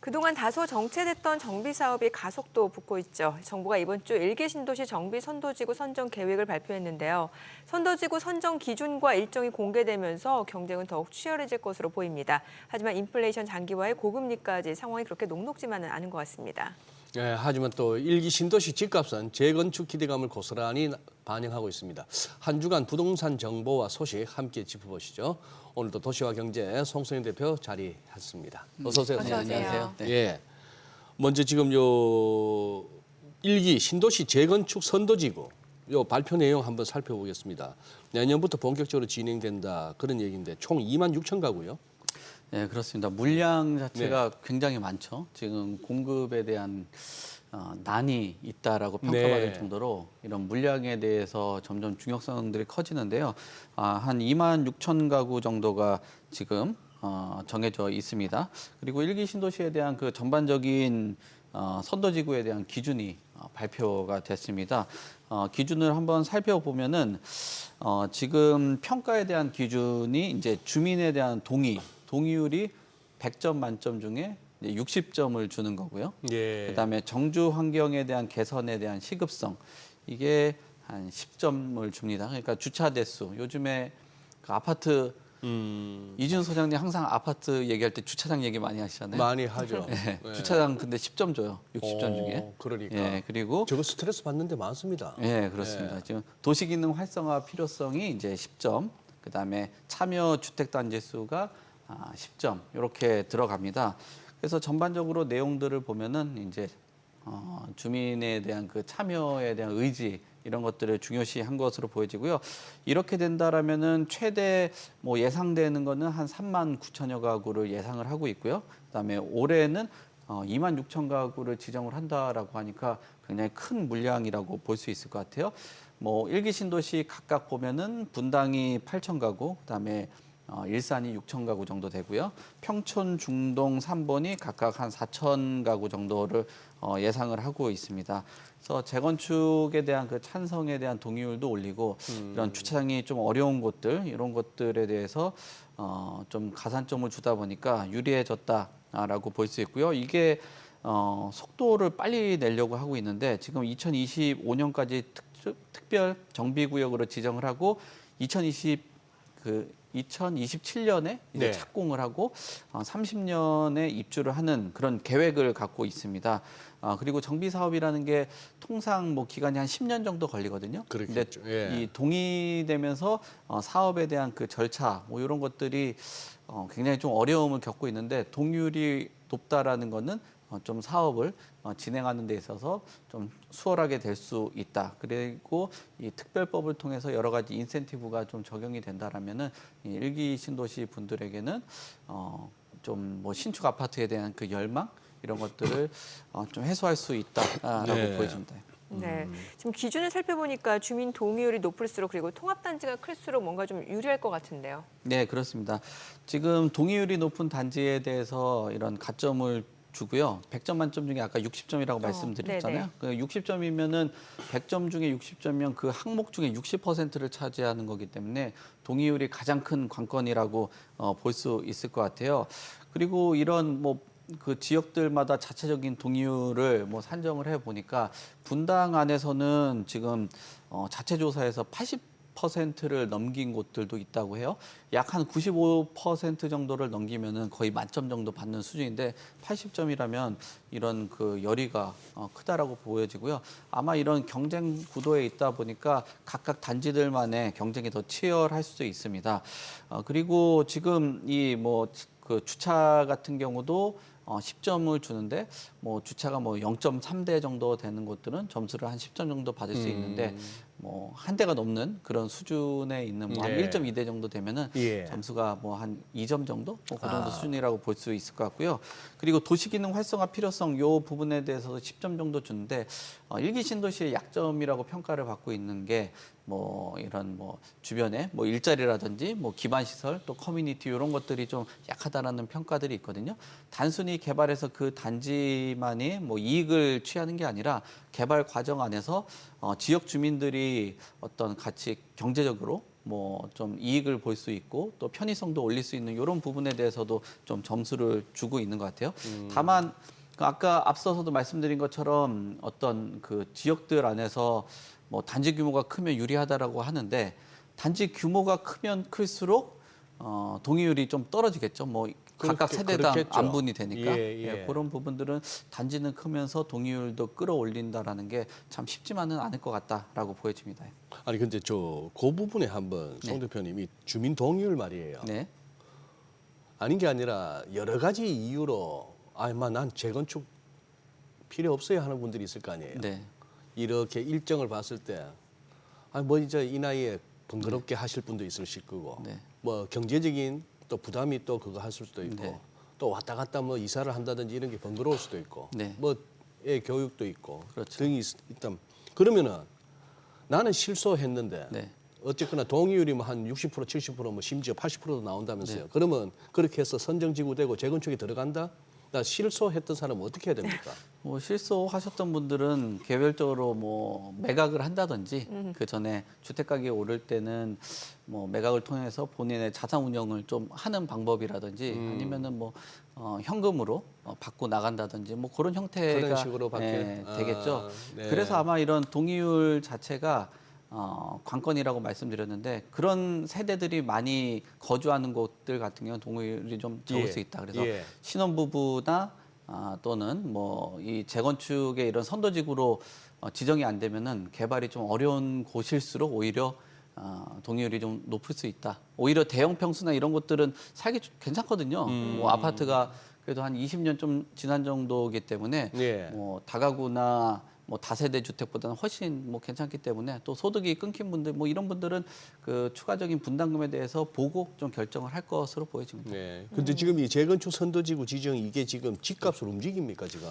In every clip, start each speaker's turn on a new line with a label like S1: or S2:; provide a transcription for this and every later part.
S1: 그동안 다소 정체됐던 정비 사업이 가속도 붙고 있죠. 정부가 이번 주 1기 신도시 정비 선도지구 선정 계획을 발표했는데요. 선도지구 선정 기준과 일정이 공개되면서 경쟁은 더욱 치열해질 것으로 보입니다. 하지만 인플레이션 장기화에 고금리까지 상황이 그렇게 녹록지만은 않은 것 같습니다.
S2: 네, 하지만 또 일기 신도시 집값은 재건축 기대감을 고스란히 반영하고 있습니다. 한 주간 부동산 정보와 소식 함께 짚어보시죠. 오늘도 도시와 경제 송소연 대표 자리했습니다. 어서 오세요.
S1: 어서 오세요.
S3: 안녕하세요. 네.
S2: 예, 먼저 지금 요 일기 신도시 재건축 선도지구 요 발표 내용 한번 살펴보겠습니다. 내년부터 본격적으로 진행된다 그런 얘기인데 총 2만 6천 가구요.
S3: 네, 그렇습니다. 물량 자체가 굉장히 많죠. 지금 공급에 대한 난이 있다라고 평가받을
S2: 네.
S3: 정도로 이런 물량에 대해서 점점 중요성들이 커지는데요. 한 2만 6천 가구 정도가 지금 정해져 있습니다. 그리고 일기 신도시에 대한 그 전반적인 선도지구에 대한 기준이 발표가 됐습니다. 기준을 한번 살펴보면은 지금 평가에 대한 기준이 이제 주민에 대한 동의율이 100점 만점 중에 60점을 주는 거고요.
S2: 예.
S3: 그다음에 정주 환경에 대한 개선에 대한 시급성 이게 한 10점을 줍니다. 그러니까 주차 대수 요즘에 그 아파트 이준 소장님 항상 아파트 얘기할 때 주차장 얘기 많이 하시잖아요.
S2: 많이 하죠.
S3: 네,
S2: 예.
S3: 주차장 근데 10점 줘요. 60점 중에.
S2: 그러니까.
S3: 예, 그리고
S2: 저거 스트레스 받는데 많습니다.
S3: 예, 그렇습니다. 지금 도시기능 활성화 필요성이 이제 10점, 그다음에 참여 주택 단지 수가 10점 이렇게 들어갑니다. 그래서 전반적으로 내용들을 보면은 이제 주민에 대한 그 참여에 대한 의지 이런 것들을 중요시한 것으로 보여지고요. 이렇게 된다라면은 최대 뭐 예상되는 거는 한 3만 9천여 가구를 예상을 하고 있고요. 그다음에 올해는 2만 6천 가구를 지정을 한다라고 하니까 굉장히 큰 물량이라고 볼 수 있을 것 같아요. 뭐 일기 신도시 각각 보면은 분당이 8천 가구, 그다음에 일산이 6천 가구 정도 되고요. 평촌, 중동, 3번이 각각 한 4천 가구 정도를 예상을 하고 있습니다. 그래서 재건축에 대한 그 찬성에 대한 동의율도 올리고 이런 주차장이 좀 어려운 곳들 이런 것들에 대해서 좀 가산점을 주다 보니까 유리해졌다라고 볼 수 있고요. 이게 속도를 빨리 내려고 하고 있는데 지금 2025년까지 특별 정비구역으로 지정을 하고 2027년에 이제
S2: 네.
S3: 착공을 하고 30년에 입주를 하는 그런 계획을 갖고 있습니다. 그리고 정비 사업이라는 게 통상 뭐 기간이 한 10년 정도 걸리거든요.
S2: 그렇겠죠.
S3: 근데
S2: 예.
S3: 이 동의되면서 사업에 대한 그 절차 뭐 이런 것들이 굉장히 좀 어려움을 겪고 있는데 동의율이 높다라는 거는 좀 사업을 진행하는 데 있어서 좀 수월하게 될 수 있다. 그리고 이 특별법을 통해서 여러 가지 인센티브가 좀 적용이 된다라면은 이 일기 신도시 분들에게는 좀 뭐 신축 아파트에 대한 그 열망 이런 것들을 좀 해소할 수 있다라고
S2: 네.
S3: 보여집니다.
S1: 네, 지금 기준을 살펴보니까 주민 동의율이 높을수록 그리고 통합단지가 클수록 뭔가 좀 유리할 것 같은데요.
S3: 네, 그렇습니다. 지금 동의율이 높은 단지에 대해서 이런 가점을 주고요. 100점 만점 중에 아까 60점이라고 말씀드렸잖아요. 그 60점이면은 100점 중에 60점이면 그 항목 중에 60%를 차지하는 거기 때문에 동의율이 가장 큰 관건이라고 볼 수 있을 것 같아요. 그리고 이런 뭐 그 지역들마다 자체적인 동의율을 뭐 산정을 해 보니까 분당 안에서는 지금 자체 조사에서 80%를 넘긴 곳들도 있다고 해요. 약 한 95% 정도를 넘기면은 거의 만점 정도 받는 수준인데 80점이라면 이런 그 열의가 크다라고 보여지고요. 아마 이런 경쟁 구도에 있다 보니까 각각 단지들만의 경쟁이 더 치열할 수도 있습니다. 그리고 지금 이 뭐 그 주차 같은 경우도 10점을 주는데 뭐 주차가 뭐 0.3대 정도 되는 곳들은 점수를 한 10점 정도 받을 수 있는데 뭐 한 대가 넘는 그런 수준에 있는 뭐 한
S2: 네.
S3: 1.2대 정도 되면은
S2: 예.
S3: 점수가 뭐 한 2점 정도 뭐 그 정도 수준이라고 볼 수 있을 것 같고요. 그리고 도시기능 활성화 필요성 요 부분에 대해서도 10점 정도 주는데 일기 신도시의 약점이라고 평가를 받고 있는 게 뭐 이런 뭐 주변에 뭐 일자리라든지 뭐 기반 시설 또 커뮤니티 이런 것들이 좀 약하다라는 평가들이 있거든요. 단순히 개발해서 그 단지만이 뭐 이익을 취하는 게 아니라 개발 과정 안에서 지역 주민들이 어떤 같이 경제적으로 뭐 좀 이익을 볼 수 있고 또 편의성도 올릴 수 있는 이런 부분에 대해서도 좀 점수를 주고 있는 것 같아요. 다만 그 아까 앞서서도 말씀드린 것처럼 어떤 그 지역들 안에서 뭐 단지 규모가 크면 유리하다라고 하는데 단지 규모가 크면 클수록 동의율이 좀 떨어지겠죠. 뭐 각각 세대당
S2: 그렇겠죠.
S3: 안분이 되니까
S2: 예.
S3: 그런 부분들은 단지는 크면서 동의율도 끌어올린다라는 게 참 쉽지만은 않을 것 같다라고 보여집니다.
S2: 아니 근데 그 부분에 한번 송 대표님이 주민 동의율 말이에요.
S3: 네,
S2: 아닌 게 아니라 여러 가지 이유로 난 재건축 필요 없어요 하는 분들이 있을 거 아니에요.
S3: 네,
S2: 이렇게 일정을 봤을 때 뭐 이제 이 나이에 번거롭게 하실 분도 있으실 거고
S3: 네.
S2: 뭐 경제적인 또 부담이 또 그거 하실 수도 있고
S3: 네.
S2: 또 왔다 갔다 뭐 이사를 한다든지 이런 게 번거로울 수도 있고
S3: 네.
S2: 뭐 애 교육도 있고
S3: 그렇죠.
S2: 등이 있다. 그러면은 나는 실소했는데
S3: 네.
S2: 어쨌거나 동의율이 뭐 한 60%, 70%, 뭐 심지어 80%도 나온다면서요.
S3: 네.
S2: 그러면 그렇게 해서 선정지구되고 재건축이 들어간다? 나 실소했던 사람은 어떻게 해야 됩니까?
S3: 뭐 실소하셨던 분들은 개별적으로 뭐 매각을 한다든지 그 전에 주택 가격이 오를 때는 뭐 매각을 통해서 본인의 자산 운영을 좀 하는 방법이라든지 아니면은 뭐 현금으로 받고 나간다든지 뭐 그런 형태가
S2: 그런 식으로
S3: 되겠죠.
S2: 네.
S3: 그래서 아마 이런 동의율 자체가 관건이라고 말씀드렸는데 그런 세대들이 많이 거주하는 곳들 같은 경우는 동의율이 좀 적을
S2: 예.
S3: 수 있다. 그래서
S2: 예.
S3: 신혼부부나 또는 뭐 이 재건축의 이런 선도지구로 지정이 안 되면은 개발이 좀 어려운 곳일수록 오히려 동의율이 좀 높을 수 있다. 오히려 대형 평수나 이런 곳들은 살기 괜찮거든요. 뭐 아파트가 그래도 한 20년 좀 지난 정도이기 때문에
S2: 예.
S3: 뭐 다가구나 뭐 다세대 주택보다는 훨씬 뭐 괜찮기 때문에 또 소득이 끊긴 분들 뭐 이런 분들은 그 추가적인 분담금에 대해서 보고 좀 결정을 할 것으로 보여집니다.
S2: 네. 근데 지금 이 재건축 선도지구 지정 이게 지금 집값을 움직입니까 지금?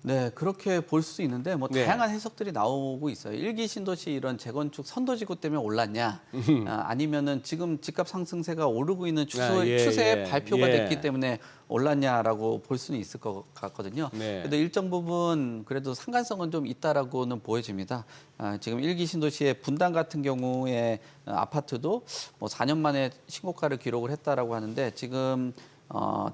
S3: 네, 그렇게 볼 수 있는데 뭐
S2: 네.
S3: 다양한 해석들이 나오고 있어요. 일기 신도시 이런 재건축 선도지구 때문에 올랐냐, 아니면은 지금 집값 상승세가 오르고 있는 추세의 발표가 됐기 때문에 올랐냐라고 볼 수는 있을 것 같거든요.
S2: 네.
S3: 그래도 일정 부분 그래도 상관성은 좀 있다라고는 보여집니다. 지금 일기 신도시의 분당 같은 경우에 아파트도 뭐 4년 만에 신고가를 기록을 했다라고 하는데 지금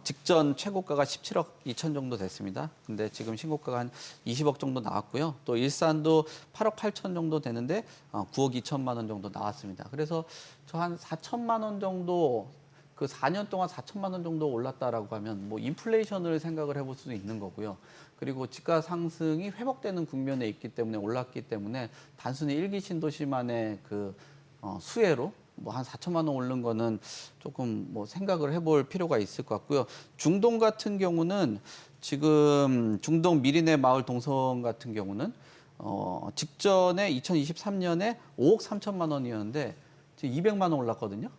S3: 직전 최고가가 17억 2천 정도 됐습니다. 근데 지금 신고가가 한 20억 정도 나왔고요. 또 일산도 8억 8천 정도 되는데 9억 2천만 원 정도 나왔습니다. 그래서 저 한 4천만 원 정도 그 4년 동안 4천만 원 정도 올랐다라고 하면 뭐 인플레이션을 생각을 해볼 수도 있는 거고요. 그리고 지가 상승이 회복되는 국면에 있기 때문에 올랐기 때문에 단순히 일기 신도시만의 그 수혜로 뭐 한 4천만 원 오른 거는 조금 뭐 생각을 해볼 필요가 있을 것 같고요. 중동 같은 경우는 지금 중동 미리네 마을 동성 같은 경우는 직전에 2023년에 5억 3천만 원이었는데 지금 200만 원 올랐거든요.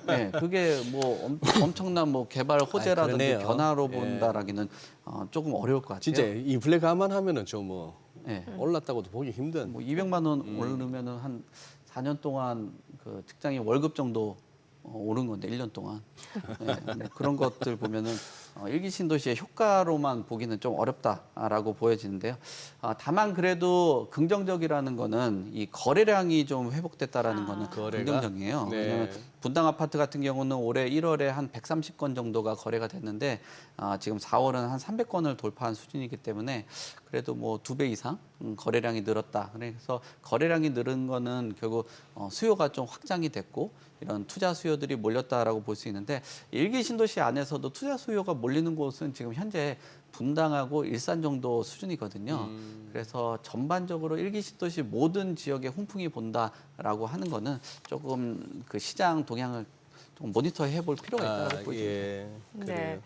S3: 네, 그게 뭐 엄청난 뭐 개발 호재라든지
S2: 그러네요.
S3: 변화로 본다라기는 조금 어려울 것 같아요.
S2: 진짜 인플레 감안하면은 좀 뭐
S3: 네.
S2: 올랐다고도 보기 힘든.
S3: 뭐 200만 원 오르면은 한 4년 동안 그 직장인 월급 정도 오른 건데 1년 동안 네, 그런 것들 보면은 일기 신도시의 효과로만 보기는 좀 어렵다라고 보여지는데요. 다만 그래도 긍정적이라는 거는 이 거래량이 좀 회복됐다라는 거는
S2: 거래가?
S3: 긍정적이에요.
S2: 네.
S3: 왜냐하면 분당 아파트 같은 경우는 올해 1월에 한 130건 정도가 거래가 됐는데 지금 4월은 한 300건을 돌파한 수준이기 때문에 그래도 뭐 2배 이상 거래량이 늘었다. 그래서 거래량이 늘은 거는 결국 수요가 좀 확장이 됐고 이런 투자 수요들이 몰렸다라고 볼 수 있는데 일기 신도시 안에서도 투자 수요가 몰리는 곳은 지금 현재 분당하고 일산 정도 수준이거든요. 그래서 전반적으로 일기 신도시 모든 지역에 훈풍이 본다라고 하는 거는 조금 그 시장 동향을 좀 모니터해 볼 필요가 있다고 보입니다.
S2: 예.
S1: 네.
S2: 그래요.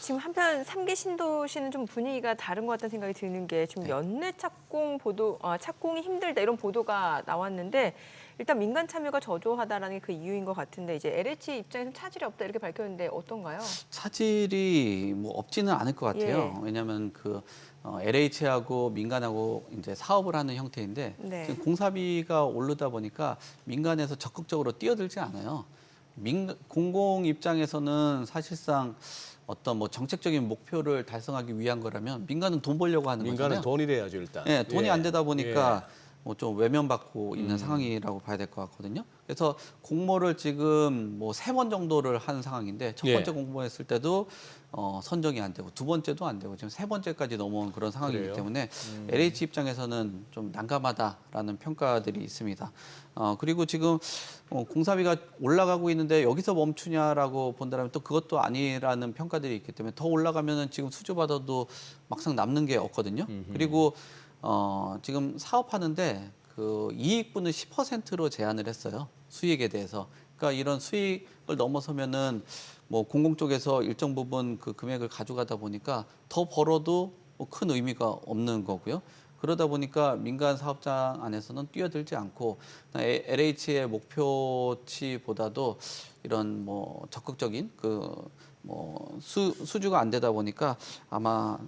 S1: 지금 한편 3기 신도시는 좀 분위기가 다른 것 같다는 생각이 드는 게 지금 연내 착공 보도, 착공이 힘들다 이런 보도가 나왔는데 일단 민간 참여가 저조하다라는 게 그 이유인 것 같은데 이제 LH 입장에서는 차질이 없다 이렇게 밝혔는데 어떤가요?
S3: 차질이 뭐 없지는 않을 것 같아요.
S1: 예.
S3: 왜냐하면 그 LH하고 민간하고 이제 사업을 하는 형태인데
S1: 네.
S3: 지금 공사비가 오르다 보니까 민간에서 적극적으로 뛰어들지 않아요. 공공 입장에서는 사실상 어떤 뭐 정책적인 목표를 달성하기 위한 거라면 민간은 돈 벌려고 하는
S2: 민간은
S3: 거잖아요.
S2: 돈이 돼야죠 일단.
S3: 예, 돈이 안 되다 보니까 좀 외면받고 있는 상황이라고 봐야 될 것 같거든요. 그래서 공모를 지금 뭐 3번 정도를 한 상황인데 첫 번째
S2: 예.
S3: 공모했을 때도 선정이 안 되고 두 번째도 안 되고 지금 3번째까지 넘어온 그런 상황이기
S2: 그래요?
S3: 때문에 LH 입장에서는 좀 난감하다라는 평가들이 있습니다. 그리고 지금 공사비가 올라가고 있는데 여기서 멈추냐라고 본다면 또 그것도 아니라는 평가들이 있기 때문에 더 올라가면은 지금 수주받아도 막상 남는 게 없거든요. 그리고 지금 사업하는데 그 이익분을 10%로 제한을 했어요. 수익에 대해서. 그러니까 이런 수익을 넘어서면은 뭐 공공 쪽에서 일정 부분 그 금액을 가져가다 보니까 더 벌어도 뭐큰 의미가 없는 거고요. 그러다 보니까 민간 사업장 안에서는 뛰어들지 않고 LH의 목표치보다도 이런 뭐 적극적인 그 뭐 수주가 안 되다 보니까 아마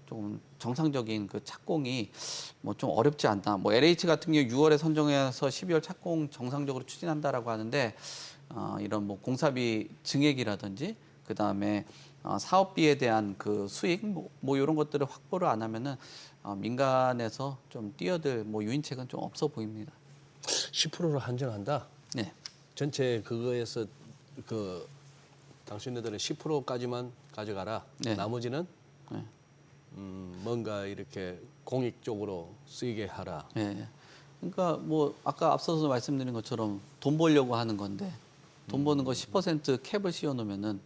S3: 좀 정상적인 그 착공이 뭐 좀 어렵지 않나. 뭐 LH 같은 경우 6월에 선정해서 12월 착공 정상적으로 추진한다라고 하는데 이런 뭐 공사비 증액이라든지 그 다음에 사업비에 대한 그 수익 뭐 이런 것들을 확보를 안 하면은 민간에서 좀 뛰어들 뭐 유인책은 좀 없어 보입니다.
S2: 10%로 한정한다.
S3: 네.
S2: 전체 그거에서 그 당신네들은 10%까지만 가져가라.
S3: 네.
S2: 나머지는
S3: 네.
S2: 뭔가 이렇게 공익 쪽으로 쓰이게 하라.
S3: 예. 그러니까 뭐 아까 앞서서 말씀드린 것처럼 돈 벌려고 하는 건데 돈 버는 거 10% 캡을 씌워 놓으면은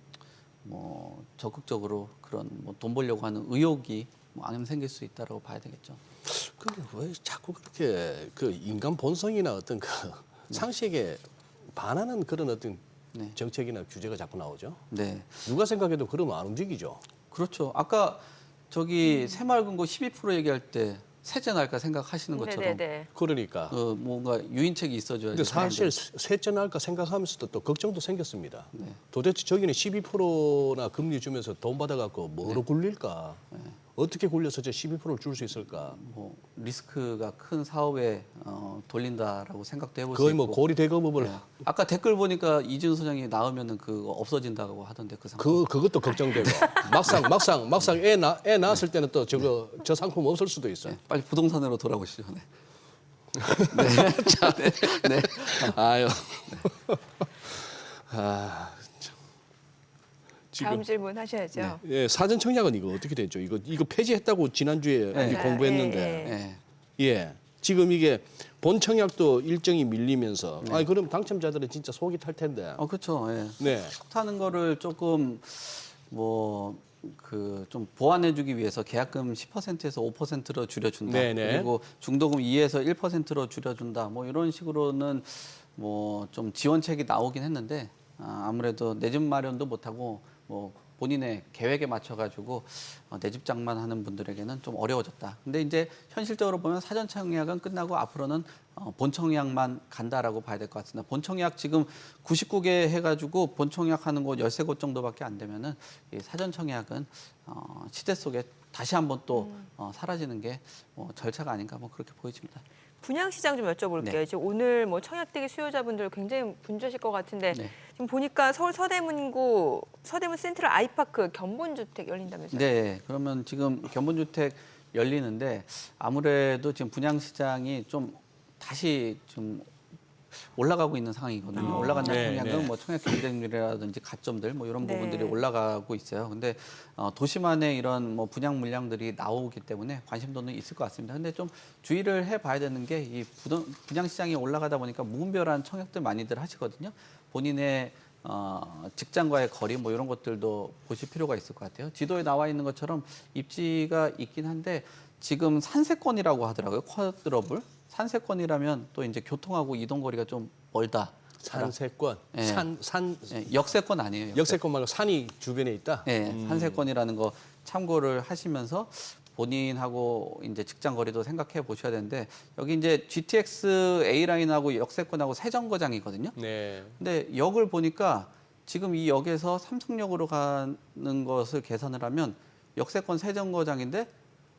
S3: 뭐 적극적으로 그런 뭐 돈 벌려고 하는 의욕이 뭐 안 생길 수 있다라고 봐야 되겠죠.
S2: 근데 왜 자꾸 그렇게 그 인간 본성이나 어떤 그 상식에 반하는 그런 어떤
S3: 네.
S2: 정책이나 규제가 자꾸 나오죠?
S3: 네.
S2: 누가 생각해도 그러면 안 움직이죠.
S3: 그렇죠. 아까 저기 새마을금고 12% 얘기할 때 세제 날까 생각하시는 것처럼
S1: 네네네.
S2: 그러니까.
S3: 뭔가 유인책이 있어줘야지.
S2: 근데 사실 셋째 날까 생각하면서도 또 걱정도 생겼습니다.
S3: 네.
S2: 도대체 저기는 12%나 금리 주면서 돈 받아갖고 뭐로 굴릴까? 어떻게 굴려서 저 12%를 줄 수 있을까?
S3: 뭐 리스크가 큰 사업에 돌린다라고 생각도 해볼 수
S2: 거의
S3: 있고.
S2: 뭐 고리 대금업을
S3: 네. 아까 댓글 보니까 이진우 소장이 나오면은 그거 없어진다고 하던데 그 상품.
S2: 그것도 걱정되고 막상 애 낳았을 때는 또 저 상품 없을 수도 있어.
S3: 네, 빨리 부동산으로 돌아오시죠. 네. 네. 자, 네. 네.
S2: 아유. 아, 참.
S1: 다음 질문 하셔야죠.
S3: 네.
S2: 예, 사전 청약은 이거 어떻게 됐죠? 이거 폐지했다고 지난주에
S3: 네.
S2: 우리 공부했는데.
S3: 네.
S2: 예. 지금 이게 본 청약도 일정이 밀리면서 그럼 당첨자들은 진짜 속이 탈 텐데.
S3: 그렇죠. 예.
S2: 네.
S3: 타는 거를 조금 뭐 그 좀 보완해주기 위해서 계약금 10%에서 5%로 줄여준다.
S2: 네네.
S3: 그리고 중도금 2에서 1%로 줄여준다. 뭐 이런 식으로는 뭐 좀 지원책이 나오긴 했는데 아무래도 내 집 마련도 못하고 뭐 본인의 계획에 맞춰가지고 내 집 장만하는 분들에게는 좀 어려워졌다. 근데 이제 현실적으로 보면 사전 청약은 끝나고 앞으로는 본 청약만 간다라고 봐야 될 것 같습니다. 본 청약 지금 99개 해가지고 본 청약하는 곳 13곳 정도밖에 안 되면은 이 사전 청약은 시대 속에 다시 한번 또 사라지는 게 절차가 아닌가 뭐 그렇게 보여집니다.
S1: 분양시장 좀 여쭤볼게요.
S3: 네.
S1: 지금 오늘 뭐 청약대기 수요자분들 굉장히 분주하실 것 같은데
S3: 네.
S1: 지금 보니까 서울 서대문구 서대문 센트럴 아이파크 견본주택 열린다면서요?
S3: 네, 그러면 지금 견본주택 열리는데 아무래도 지금 분양시장이 좀 다시 좀 올라가고 있는 상황이거든요. 올라간다는
S2: 네,
S3: 청약은
S2: 네.
S3: 뭐 청약 경쟁률이라든지 가점들 뭐 이런
S1: 네.
S3: 부분들이 올라가고 있어요. 근데 도심안에 이런 뭐 분양 물량들이 나오기 때문에 관심도는 있을 것 같습니다. 근데 좀 주의를 해봐야 되는 게 이 분양 시장이 올라가다 보니까 무분별한 청약들 많이들 하시거든요. 본인의 직장과의 거리 뭐 이런 것들도 보실 필요가 있을 것 같아요. 지도에 나와 있는 것처럼 입지가 있긴 한데 지금 산세권이라고 하더라고요. 쿼드러블. 산세권이라면 또 이제 교통하고 이동 거리가 좀 멀다.
S2: 산세권,
S3: 예.
S2: 산
S3: 예, 역세권 아니에요.
S2: 역세권 말고 산이 주변에 있다.
S3: 예, 산세권이라는 거 참고를 하시면서 본인하고 이제 직장 거리도 생각해 보셔야 되는데 여기 이제 GTX A 라인하고 역세권하고 세 정거장이거든요.
S2: 네.
S3: 근데 역을 보니까 지금 이 역에서 삼성역으로 가는 것을 계산을 하면 역세권 세 정거장인데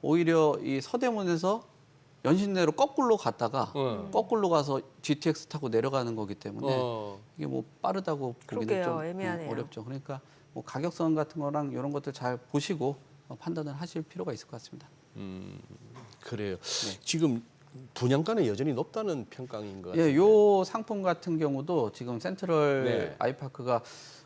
S3: 오히려 이 서대문에서 연신내로 거꾸로 갔다가 거꾸로 가서 GTX 타고 내려가는 거기 때문에 이게 뭐 빠르다고 보기는
S1: 그러게요.
S3: 좀
S1: 애매하네요.
S3: 어렵죠. 그러니까 뭐 가격선 같은 거랑 이런 것들 잘 보시고 판단을 하실 필요가 있을 것 같습니다.
S2: 그래요.
S3: 네.
S2: 지금 분양가는 여전히 높다는 평가인 것 같아요.
S3: 예, 요 상품 같은 경우도 지금 센트럴
S2: 네.
S3: 아이파크가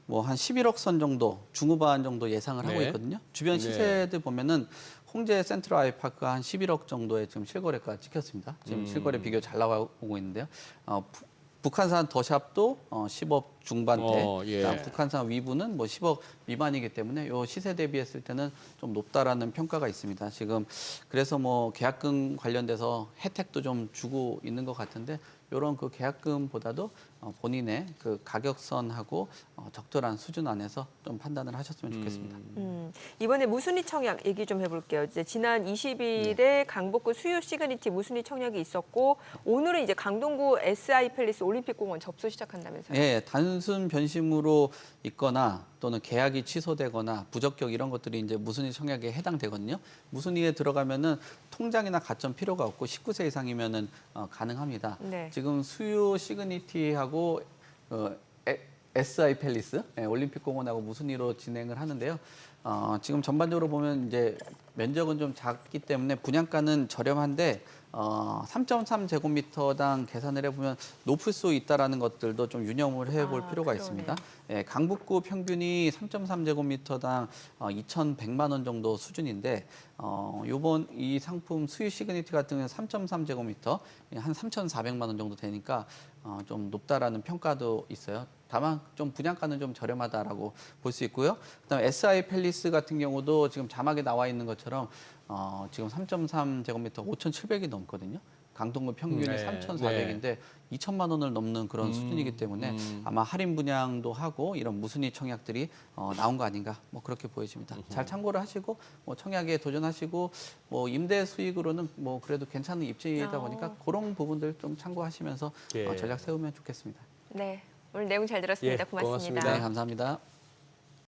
S3: 뭐 한 11억 선 정도 중후반 정도 예상을 하고
S2: 네.
S3: 있거든요. 주변
S2: 네.
S3: 시세들 보면은 홍제 센트럴 아이파크가 한 11억 정도의 지금 실거래가 찍혔습니다. 지금 실거래 비교 잘 나오고 있는데요. 북한산 더샵도 10억 중반대,
S2: 예.
S3: 그다음 북한산 위부는 뭐 10억 미만이기 때문에 요 시세 대비했을 때는 좀 높다라는 평가가 있습니다. 지금 그래서 뭐 계약금 관련돼서 혜택도 좀 주고 있는 것 같은데 이런 그 계약금보다도 본인의 그 가격선하고 적절한 수준 안에서 좀 판단을 하셨으면 좋겠습니다.
S1: 이번에 무순위 청약 얘기 좀 해볼게요. 이제 지난 20일에 강북구 수유 시그니티 무순위 청약이 있었고 오늘은 이제 강동구 SI 팰리스 올림픽공원 접수 시작한다면서요?
S3: 예, 단순 변심으로 있거나 또는 계약이 취소되거나 부적격 이런 것들이 이제 무순위 청약에 해당되거든요. 무순위에 들어가면은 통장이나 가점 필요가 없고 19세 이상이면은 가능합니다.
S1: 네.
S3: 지금 수유 시그니티하고 SI 팰리스 올림픽공원하고 무순위로 진행을 하는데요. 지금 전반적으로 보면 이제 면적은 좀 작기 때문에 분양가는 저렴한데 3.3제곱미터당 계산을 해보면 높을 수 있다라는 것들도 좀 유념을 해볼 필요가
S1: 그러네요.
S3: 있습니다. 예, 강북구 평균이 3.3제곱미터당 2,100만 원 정도 수준인데 요번 이 상품 수유 시그니티 같은 경우는 3.3제곱미터 한 3,400만 원 정도 되니까 좀 높다라는 평가도 있어요. 다만 좀 분양가는 좀 저렴하다라고 볼 수 있고요. 그다음에 SI 팰리스 같은 경우도 지금 자막에 나와 있는 것처럼 지금 3.3제곱미터 5,700이 넘거든요. 강동구 평균이
S2: 네.
S3: 3,400인데 2천만 원을 넘는 그런 수준이기 때문에 아마 할인 분양도 하고 이런 무순위 청약들이 나온 거 아닌가 뭐 그렇게 보여집니다. 잘 참고를 하시고 뭐 청약에 도전하시고 뭐 임대 수익으로는 뭐 그래도 괜찮은 입지이다 보니까 그런 부분들 좀 참고하시면서
S2: 예.
S3: 전략 세우면 좋겠습니다.
S1: 네, 오늘 내용 잘 들었습니다.
S2: 예, 고맙습니다.
S3: 네, 감사합니다.